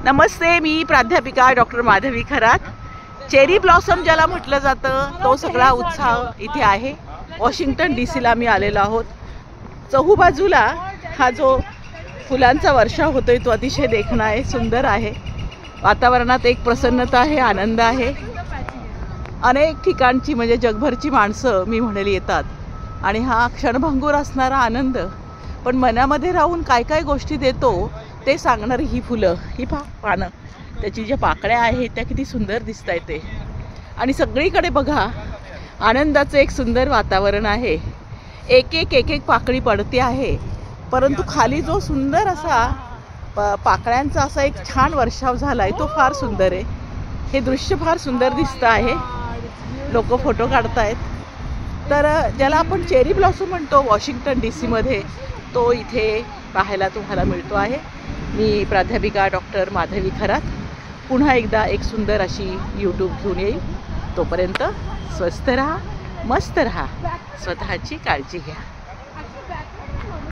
नमस्ते, मी प्राध्यापिका doctor Madhavi Kharat. Cherry blossom ज्याला म्हटलं जातं तो सगळा उत्साह इथे आहे। वॉशिंग्टन DC ला मी आलेलो आहोत। चहूबाजूला हा जो फुलांचा वर्षाव होतोय तो अतिशय देखणा आहे, सुंदर आहे। वातावरणात एक प्रसन्नता आहे, आनंद आहे। अनेक ठिकाणची म्हणजे जगभरची माणसं मी म्हणेल येतात आणि हा क्षणभंगूर असणारा आनंद पण मनामध्ये राहून काय काय गोष्टी देतो ते सांगणारी ही फुलं, ही पानं, त्याची ज्या पाकळ्या आहेत त्या किती सुंदर दिसतायत ते। आणि सगळीकडे बघा आनंदाचं एक सुंदर वातावरण आहे। एक एक पाकळी पडते आहे, परंतु खाली जो सुंदर असा पाकळ्यांचा असा एक छान वर्षाव झालाय तो फार सुंदर आहे। हे दृश्य फार सुंदर दिसतं आहे। लोक फोटो काढतायत। तर ज्याला आपण चेरी ब्लॉसम म्हणतो वॉशिंग्टन DC मध्ये, तो इथे पाहायला तुम्हाला मिळतो आहे। मी प्राध्यापिका डॉक्टर माधवी खरात पुन्हा एकदा एक सुंदर अशी YouTube घेऊन येईल। तोपर्यंत स्वस्थ रहा, मस्त रहा, स्वतःची काळजी घ्या।